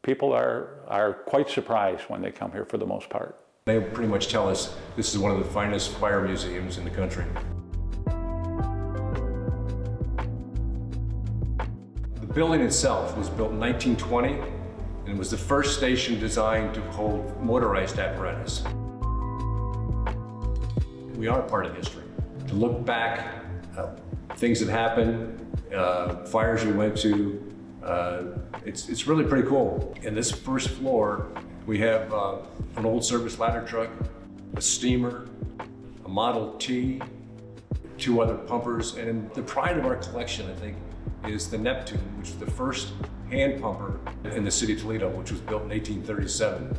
people are quite surprised when they come here for the most part. They pretty much tell us this is one of the finest fire museums in the country. The building itself was built in 1920, and it was the first station designed to hold motorized apparatus. We are part of history. To look back, things that happened, fires we went to, it's really pretty cool. In this first floor, we have an old service ladder truck, a steamer, a Model T, 2 other pumpers, and the pride of our collection, I think, is the Neptune, which was the first hand pumper in the city of Toledo, which was built in 1837.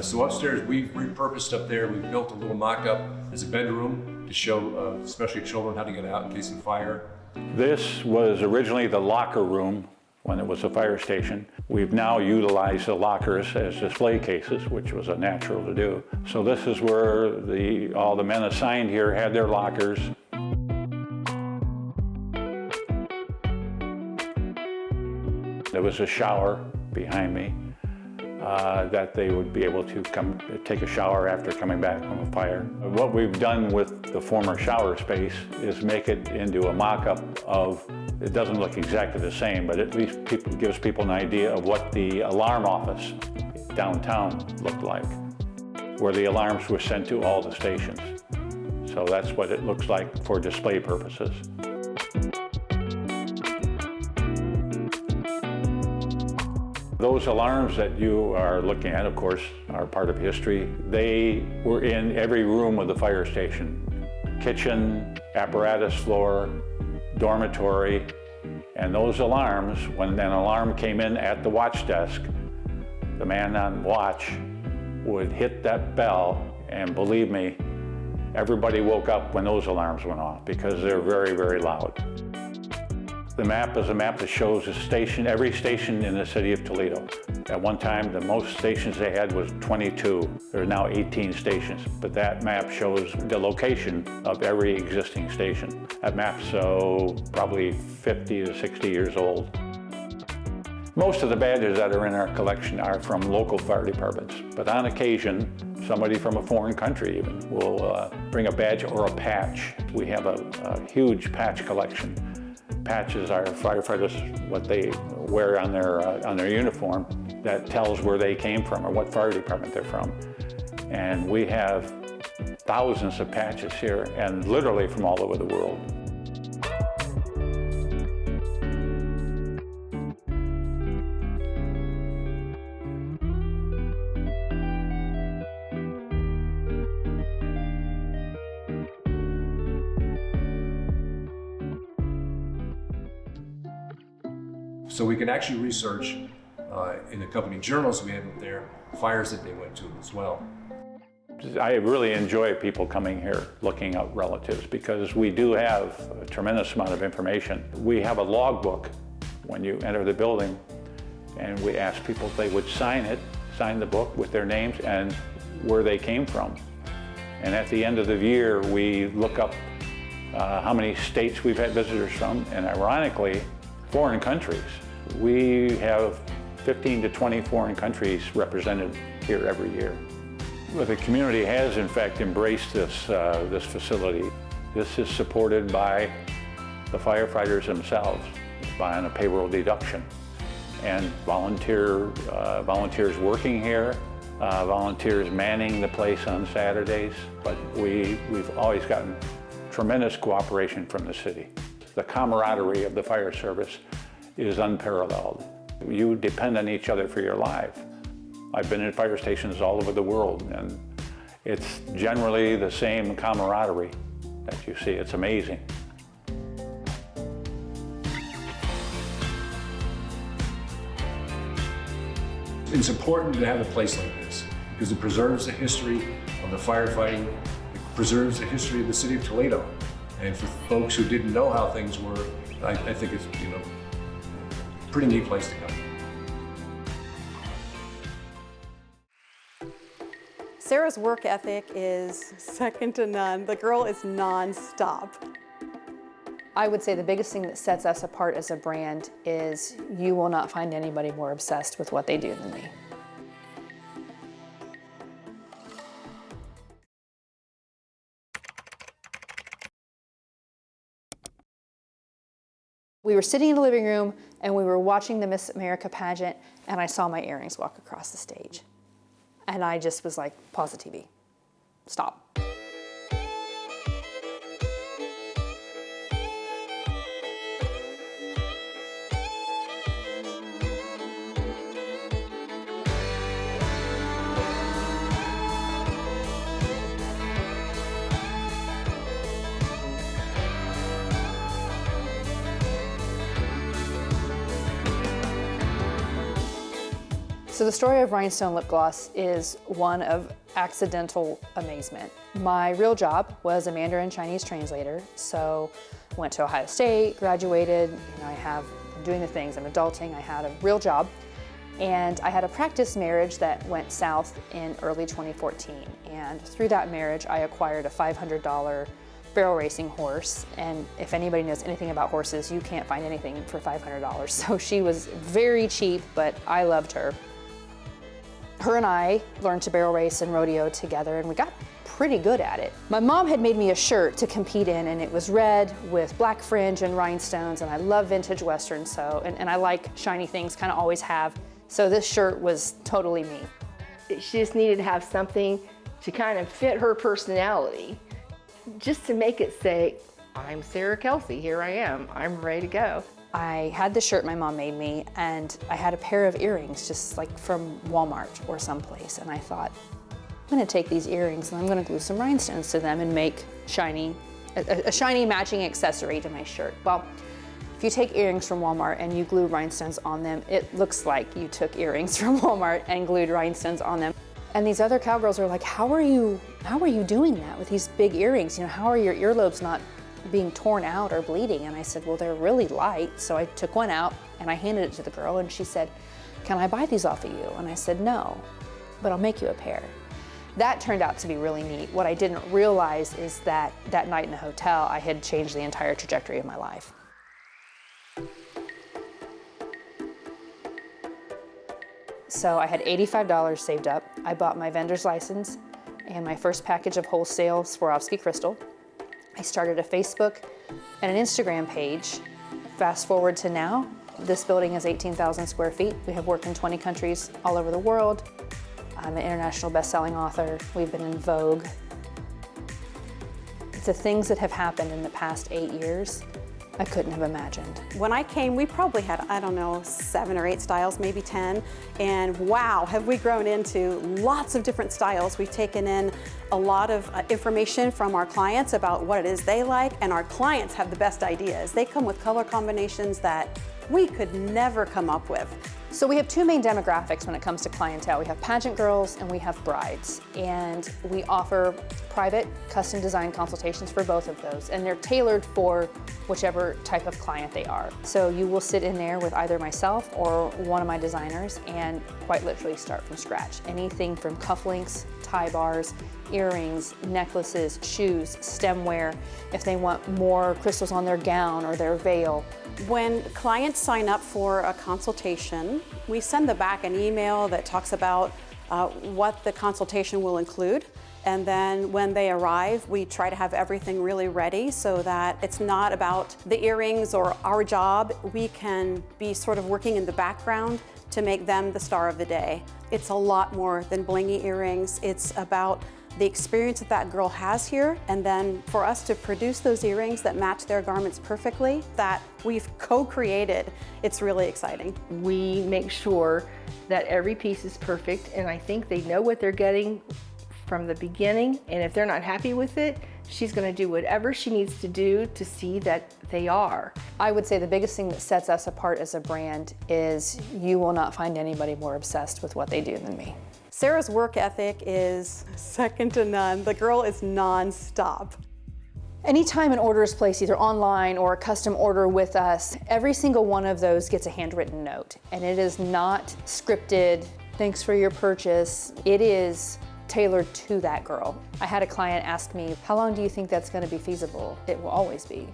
So upstairs, we've repurposed up there. We've built a little mock-up as a bedroom to show especially children how to get out in case of fire. This was originally the locker room when it was a fire station. We've now utilized the lockers as display cases, which was a natural to do. So this is where all the men assigned here had their lockers. There was a shower behind me that they would be able to come take a shower after coming back from a fire. What we've done with the former shower space is make it into a mock-up of, it doesn't look exactly the same, but at least gives people an idea of what the alarm office downtown looked like, where the alarms were sent to all the stations. So that's what it looks like for display purposes. Those alarms that you are looking at, of course, are part of history. They were in every room of the fire station. Kitchen, apparatus floor, dormitory, and those alarms, when an alarm came in at the watch desk, the man on watch would hit that bell, and believe me, everybody woke up when those alarms went off because they're very, very loud. The map is a map that shows every station in the city of Toledo. At one time, the most stations they had was 22. There are now 18 stations, but that map shows the location of every existing station. That map's probably 50 to 60 years old. Most of the badges that are in our collection are from local fire departments, but on occasion, somebody from a foreign country even will bring a badge or a patch. We have a huge patch collection. Patches are firefighters, what they wear on their uniform that tells where they came from or what fire department they're from. And we have thousands of patches here, and literally from all over the world. So we can actually research in the company journals we have up there, fires that they went to as well. I really enjoy people coming here looking up relatives because we do have a tremendous amount of information. We have a logbook when you enter the building, and we ask people if they would sign the book with their names and where they came from. And at the end of the year, we look up how many states we've had visitors from, and ironically, foreign countries. We have 15 to 20 foreign countries represented here every year. Well, the community has in fact embraced this facility. This is supported by the firefighters themselves on a payroll deduction. And volunteers working here, volunteers manning the place on Saturdays, but we've always gotten tremendous cooperation from the city. The camaraderie of the fire service is unparalleled. You depend on each other for your life. I've been in fire stations all over the world, and it's generally the same camaraderie that you see. It's amazing. It's important to have a place like this because it preserves the history of the firefighting, it preserves the history of the city of Toledo. And for folks who didn't know how things were, I think it's a pretty neat place to come. Sarah's work ethic is second to none. The girl is non-stop. I would say the biggest thing that sets us apart as a brand is you will not find anybody more obsessed with what they do than me. We were sitting in the living room and we were watching the Miss America pageant and I saw my earrings walk across the stage. And I just was like, pause the TV, stop. So the story of Rhinestone Lipgloss is one of accidental amazement. My real job was a Mandarin Chinese translator, so went to Ohio State, graduated, I'm doing the things, I'm adulting, I had a real job, and I had a practice marriage that went south in early 2014, and through that marriage I acquired a $500 barrel racing horse, and if anybody knows anything about horses, you can't find anything for $500, so she was very cheap, but I loved her. Her and I learned to barrel race and rodeo together, and we got pretty good at it. My mom had made me a shirt to compete in, and it was red with black fringe and rhinestones, and I love vintage Western, and I like shiny things, kind of always have. So this shirt was totally me. She just needed to have something to kind of fit her personality, just to make it say, I'm Sarah Kelsey, here I am, I'm ready to go. I had the shirt my mom made me, and I had a pair of earrings just like from Walmart or someplace, and I thought, I'm gonna take these earrings and I'm gonna glue some rhinestones to them and make a shiny matching accessory to my shirt. Well, if you take earrings from Walmart and you glue rhinestones on them, it looks like you took earrings from Walmart and glued rhinestones on them. And these other cowgirls are like, how are you doing that with these big earrings? How are your earlobes not being torn out or bleeding? And I said, well, they're really light. So I took one out and I handed it to the girl, and she said, can I buy these off of you? And I said, no, but I'll make you a pair. That turned out to be really neat. What I didn't realize is that that night in the hotel, I had changed the entire trajectory of my life. So I had $85 saved up. I bought my vendor's license and my first package of wholesale Swarovski crystal. I started a Facebook and an Instagram page. Fast forward to now, this building is 18,000 square feet. We have worked in 20 countries all over the world. I'm an international best-selling author. We've been in Vogue. The things that have happened in the past 8 years, I couldn't have imagined. When I came, we probably had, 7 or 8 styles, maybe 10. And wow, have we grown into lots of different styles. We've taken in a lot of information from our clients about what it is they like, and our clients have the best ideas. They come with color combinations that we could never come up with. So we have two main demographics when it comes to clientele. We have pageant girls and we have brides. And we offer private custom design consultations for both of those. And they're tailored for whichever type of client they are. So you will sit in there with either myself or one of my designers and quite literally start from scratch. Anything from cufflinks, tie bars, earrings, necklaces, shoes, stemware, if they want more crystals on their gown or their veil. When clients sign up for a consultation, we send them back an email that talks about what the consultation will include. And then when they arrive, we try to have everything really ready so that it's not about the earrings or our job. We can be sort of working in the background to make them the star of the day. It's a lot more than blingy earrings. It's about the experience that girl has here, and then for us to produce those earrings that match their garments perfectly, that we've co-created, it's really exciting. We make sure that every piece is perfect, and I think they know what they're getting from the beginning, and if they're not happy with it, she's gonna do whatever she needs to do to see that they are. I would say the biggest thing that sets us apart as a brand is you will not find anybody more obsessed with what they do than me. Sarah's work ethic is second to none. The girl is non-stop. Anytime an order is placed either online or a custom order with us, every single one of those gets a handwritten note. And it is not scripted, thanks for your purchase. It is tailored to that girl. I had a client ask me, how long do you think that's gonna be feasible? It will always be.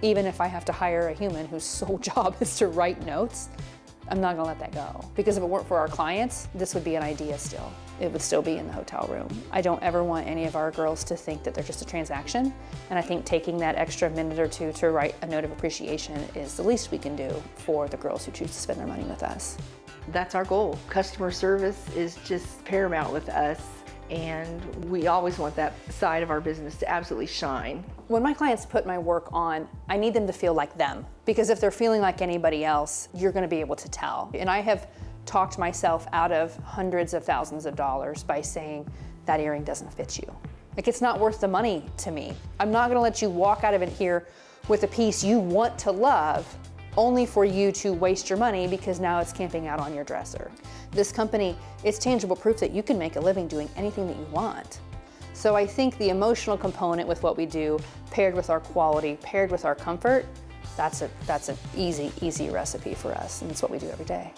Even if I have to hire a human whose sole job is to write notes, I'm not gonna let that go. Because if it weren't for our clients, this would be an idea still. It would still be in the hotel room. I don't ever want any of our girls to think that they're just a transaction. And I think taking that extra minute or two to write a note of appreciation is the least we can do for the girls who choose to spend their money with us. That's our goal. Customer service is just paramount with us, and we always want that side of our business to absolutely shine. When my clients put my work on, I need them to feel like them. Because if they're feeling like anybody else, you're gonna be able to tell. And I have talked myself out of hundreds of thousands of dollars by saying, that earring doesn't fit you. Like, it's not worth the money to me. I'm not gonna let you walk out of it here with a piece you want to love only for you to waste your money because now it's camping out on your dresser. This company, it's tangible proof that you can make a living doing anything that you want. So I think the emotional component with what we do, paired with our quality, paired with our comfort, that's an easy recipe for us, and it's what we do every day.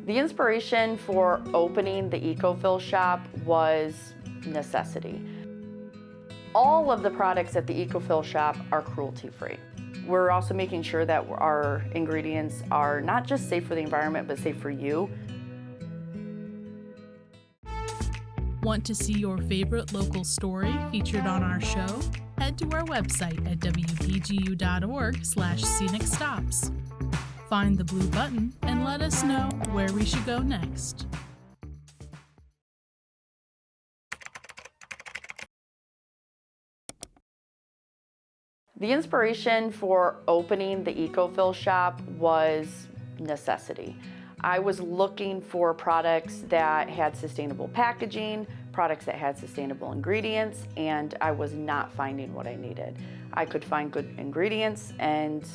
The inspiration for opening the Ecofill shop was necessity. All of the products at the Ecofill shop are cruelty-free. We're also making sure that our ingredients are not just safe for the environment, but safe for you. Want to see your favorite local story featured on our show? Head to our website at WBGU.org/Scenic Stops. Find the blue button and let us know where we should go next. The inspiration for opening the Ecofill shop was necessity. I was looking for products that had sustainable packaging, products that had sustainable ingredients, and I was not finding what I needed. I could find good ingredients, and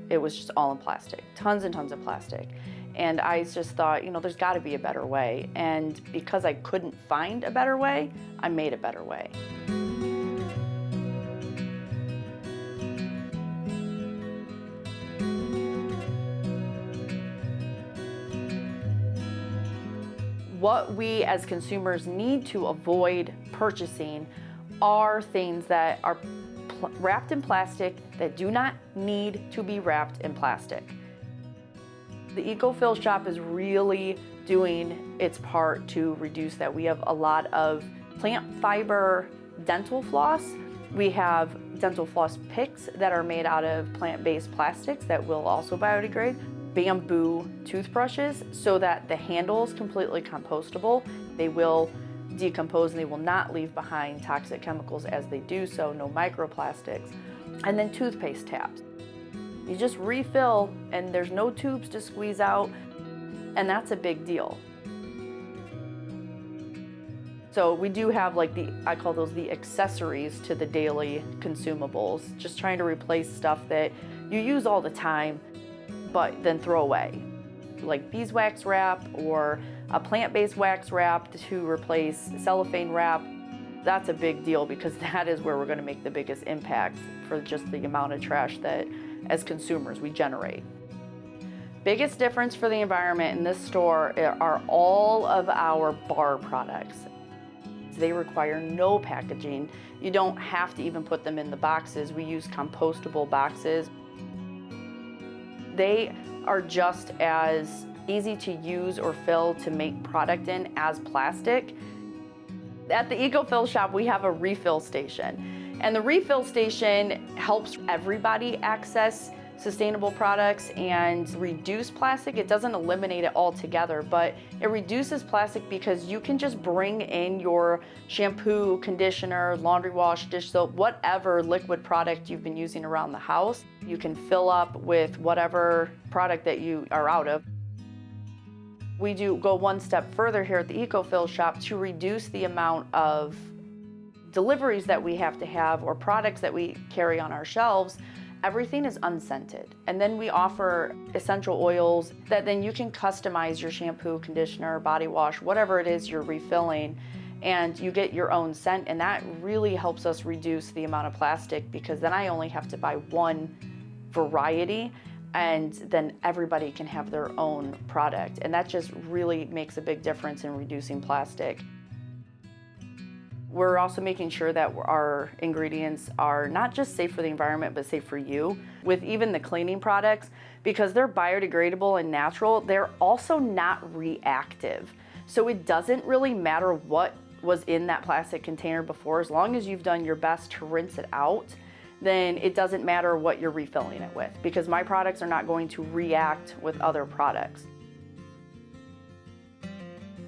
it was just all in plastic, tons and tons of plastic. And I just thought, there's gotta be a better way. And because I couldn't find a better way, I made a better way. What we as consumers need to avoid purchasing are things that are wrapped in plastic that do not need to be wrapped in plastic. The Ecofill shop is really doing its part to reduce that. We have a lot of plant fiber dental floss. We have dental floss picks that are made out of plant-based plastics that will also biodegrade. Bamboo toothbrushes so that the handle is completely compostable. They will decompose and they will not leave behind toxic chemicals as they do so, no microplastics. And then toothpaste tabs. You just refill and there's no tubes to squeeze out, and that's a big deal. So we do have I call those the accessories to the daily consumables, just trying to replace stuff that you use all the time but then throw away, like beeswax wrap or a plant-based wax wrap to replace cellophane wrap. That's a big deal because that is where we're going to make the biggest impact for just the amount of trash that as consumers we generate. Biggest difference for the environment in this store are all of our bar products. They require no packaging. You don't have to even put them in the boxes. We use compostable boxes. They are just as easy to use or fill to make product in as plastic. At the Ecofill shop, we have a refill station. And the refill station helps everybody access sustainable products and reduce plastic. It doesn't eliminate it altogether, but it reduces plastic because you can just bring in your shampoo, conditioner, laundry wash, dish soap, whatever liquid product you've been using around the house. You can fill up with whatever product that you are out of. We do go one step further here at the Ecofill shop to reduce the amount of deliveries that we have to have or products that we carry on our shelves. Everything is unscented. And then we offer essential oils that then you can customize your shampoo, conditioner, body wash, whatever it is you're refilling, and you get your own scent. And that really helps us reduce the amount of plastic because then I only have to buy one variety and then everybody can have their own product. And that just really makes a big difference in reducing plastic. We're also making sure that our ingredients are not just safe for the environment, but safe for you. With even the cleaning products, because they're biodegradable and natural, they're also not reactive. So it doesn't really matter what was in that plastic container before, as long as you've done your best to rinse it out, then it doesn't matter what you're refilling it with, because my products are not going to react with other products.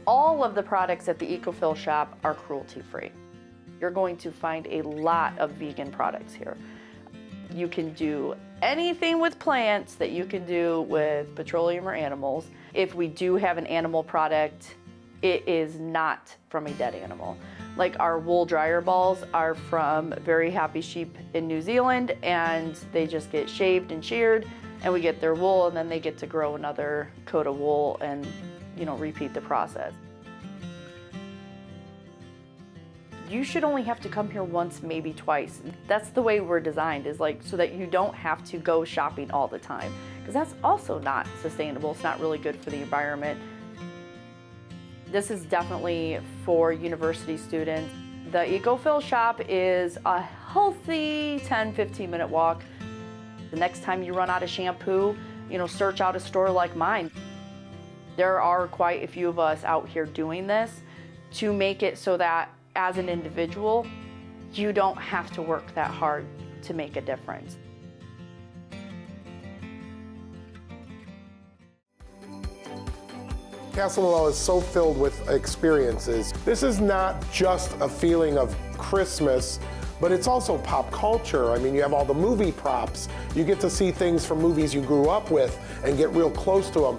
All of the products at the EcoFill shop are cruelty-free. You're going to find a lot of vegan products here. You can do anything with plants that you can do with petroleum or animals. If we do have an animal product, it is not from a dead animal. Like our wool dryer balls are from very happy sheep in New Zealand, and they just get shaved and sheared, and we get their wool, and then they get to grow another coat of wool and, repeat the process. You should only have to come here once, maybe twice. That's the way we're designed, is like so that you don't have to go shopping all the time, because that's also not sustainable. It's not really good for the environment. This is definitely for university students. The EcoFill shop is a healthy 10-15 minute walk. The next time you run out of shampoo, search out a store like mine. There are quite a few of us out here doing this to make it so that as an individual, you don't have to work that hard to make a difference. Castle Noel is so filled with experiences. This is not just a feeling of Christmas, but it's also pop culture. I mean, you have all the movie props. You get to see things from movies you grew up with and get real close to them.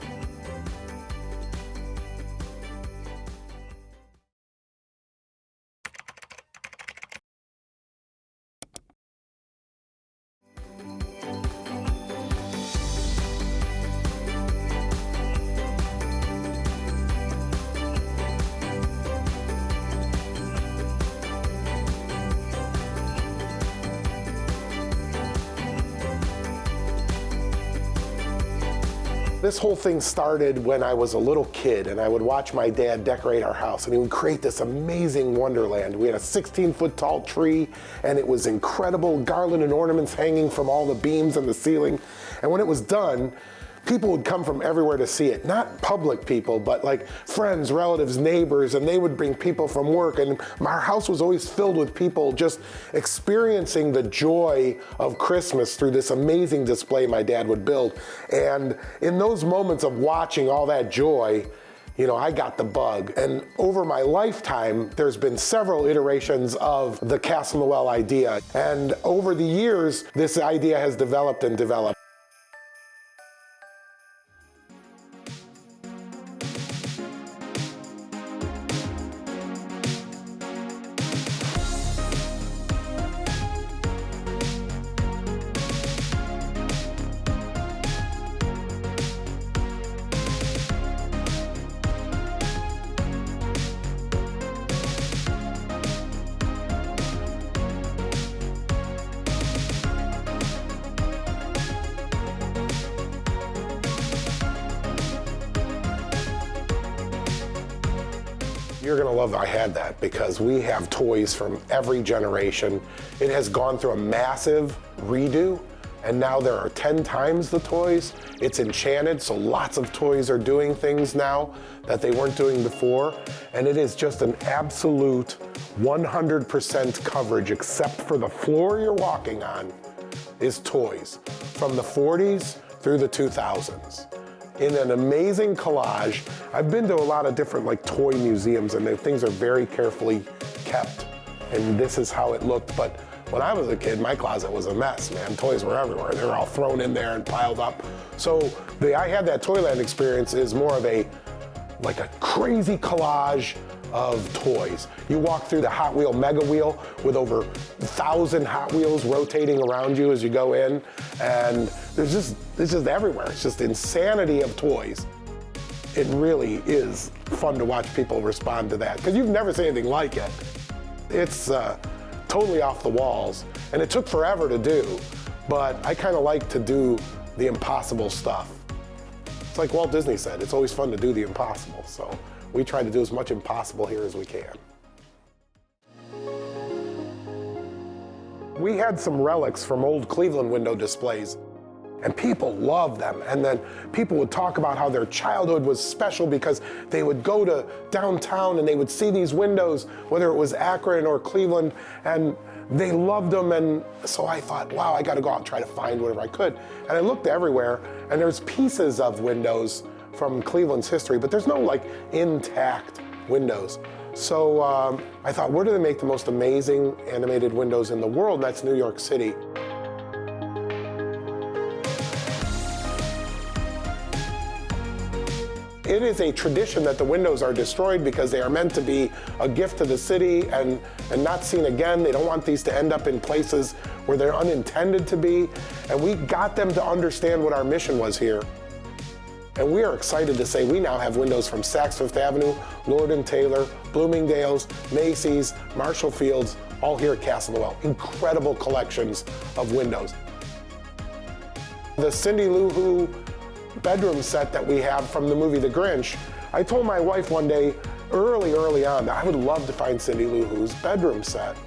This whole thing started when I was a little kid, and I would watch my dad decorate our house, and he would create this amazing wonderland. We had a 16-foot tall tree, and it was incredible, garland and ornaments hanging from all the beams in the ceiling. And when it was done, people would come from everywhere to see it. Not public people, but like friends, relatives, neighbors, and they would bring people from work. And our house was always filled with people just experiencing the joy of Christmas through this amazing display my dad would build. And in those moments of watching all that joy, I got the bug. And over my lifetime, there's been several iterations of the Castle Noel idea. And over the years, this idea has developed and developed. You're gonna love that I had that, because we have toys from every generation. It has gone through a massive redo, and now there are 10 times the toys. It's enchanted, so lots of toys are doing things now that they weren't doing before. And it is just an absolute 100% coverage, except for the floor you're walking on, is toys from the 40s through the 2000s. In an amazing collage. I've been to a lot of different toy museums, and things are very carefully kept, and this is how it looked. But when I was a kid, my closet was a mess, man. Toys were everywhere. They were all thrown in there and piled up. So the I Had That Toyland experience is more of a crazy collage of toys. You walk through the Hot Wheel Mega Wheel with over 1,000 Hot Wheels rotating around you as you go in, and it's just everywhere. It's just insanity of toys. It really is fun to watch people respond to that, because you've never seen anything like it. It's totally off the walls, and it took forever to do, but I kind of like to do the impossible stuff. It's like Walt Disney said, it's always fun to do the impossible, so we try to do as much impossible here as we can. We had some relics from old Cleveland window displays, and people loved them. And then people would talk about how their childhood was special because they would go to downtown and they would see these windows, whether it was Akron or Cleveland, and they loved them. And so I thought, wow, I gotta go out and try to find whatever I could. And I looked everywhere, and there's pieces of windows from Cleveland's history, but there's no like intact windows. So I thought, where do they make the most amazing animated windows in the world? And that's New York City. It is a tradition that the windows are destroyed because they are meant to be a gift to the city and not seen again. They don't want these to end up in places where they're unintended to be. And we got them to understand what our mission was here. And we are excited to say we now have windows from Saks Fifth Avenue, Lord & Taylor, Bloomingdale's, Macy's, Marshall Field's, all here at Castle Noel. Incredible collections of windows. The Cindy Lou Who bedroom set that we have from the movie The Grinch, I told my wife one day, early on, that I would love to find Cindy Lou Who's bedroom set.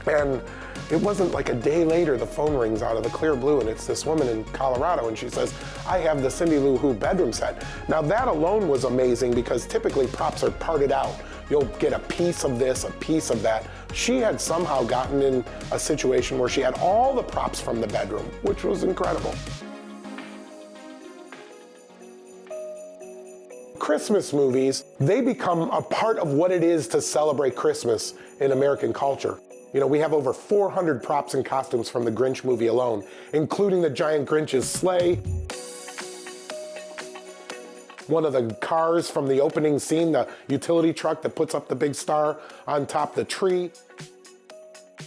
And it wasn't like a day later, the phone rings out of the clear blue, and it's this woman in Colorado, and she says, I have the Cindy Lou Who bedroom set. Now that alone was amazing because typically props are parted out. You'll get a piece of this, a piece of that. She had somehow gotten in a situation where she had all the props from the bedroom, which was incredible. Christmas movies, they become a part of what it is to celebrate Christmas in American culture. You know, we have over 400 props and costumes from the Grinch movie alone, including the giant Grinch's sleigh, one of the cars from the opening scene, the utility truck that puts up the big star on top of the tree.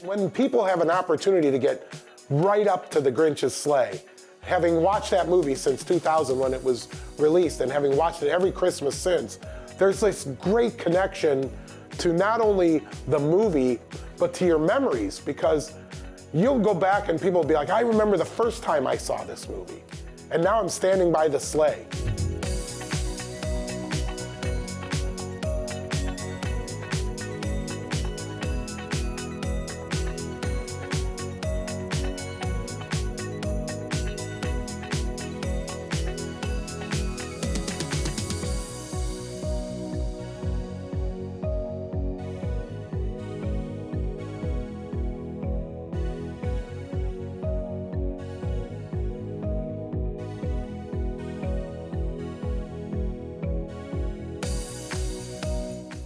When people have an opportunity to get right up to the Grinch's sleigh, having watched that movie since 2000 when it was released and having watched it every Christmas since, there's this great connection to not only the movie, but to your memories, because you'll go back and people will be like, I remember the first time I saw this movie, and now I'm standing by the sleigh.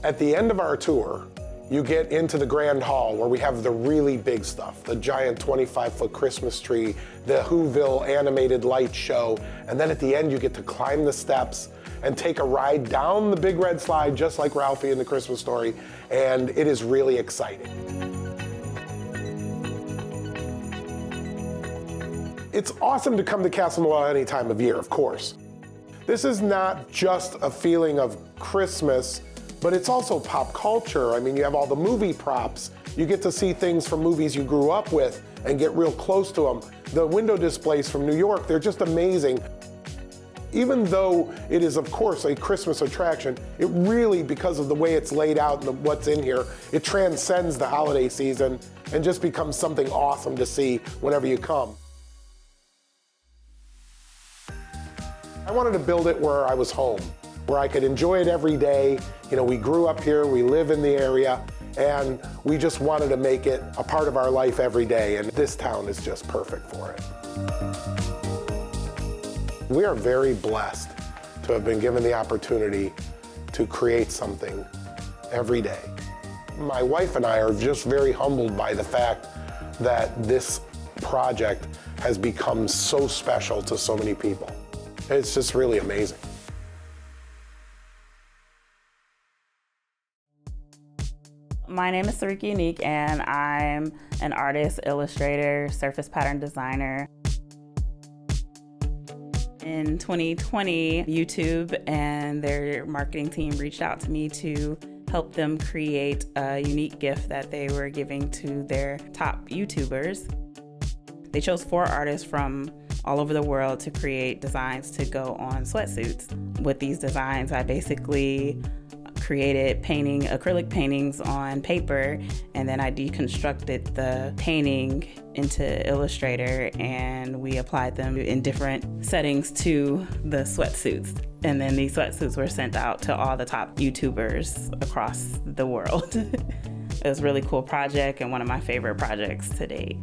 At the end of our tour, you get into the Grand Hall where we have the really big stuff, the giant 25-foot Christmas tree, the Whoville animated light show, and then at the end you get to climb the steps and take a ride down the big red slide just like Ralphie in the Christmas Story, and it is really exciting. It's awesome to come to Castle Noel any time of year, of course. This is not just a feeling of Christmas, but it's also pop culture. I mean, you have all the movie props. You get to see things from movies you grew up with and get real close to them. The window displays from New York, they're just amazing. Even though it is, of course, a Christmas attraction, it really, because of the way it's laid out and what's in here, it transcends the holiday season and just becomes something awesome to see whenever you come. I wanted to build it where I was home, where I could enjoy it every day. You know, we grew up here, we live in the area, and we just wanted to make it a part of our life every day, and this town is just perfect for it. We are very blessed to have been given the opportunity to create something every day. My wife and I are just very humbled by the fact that this project has become so special to so many people. It's just really amazing. My name is Sarika Unique, and I'm an artist, illustrator, surface pattern designer. In 2020, YouTube and their marketing team reached out to me to help them create a unique gift that they were giving to their top YouTubers. They chose 4 artists from all over the world to create designs to go on sweatsuits. With these designs, I basically created acrylic paintings on paper, and then I deconstructed the painting into Illustrator, and we applied them in different settings to the sweatsuits. And then these sweatsuits were sent out to all the top YouTubers across the world. It was a really cool project and one of my favorite projects to date.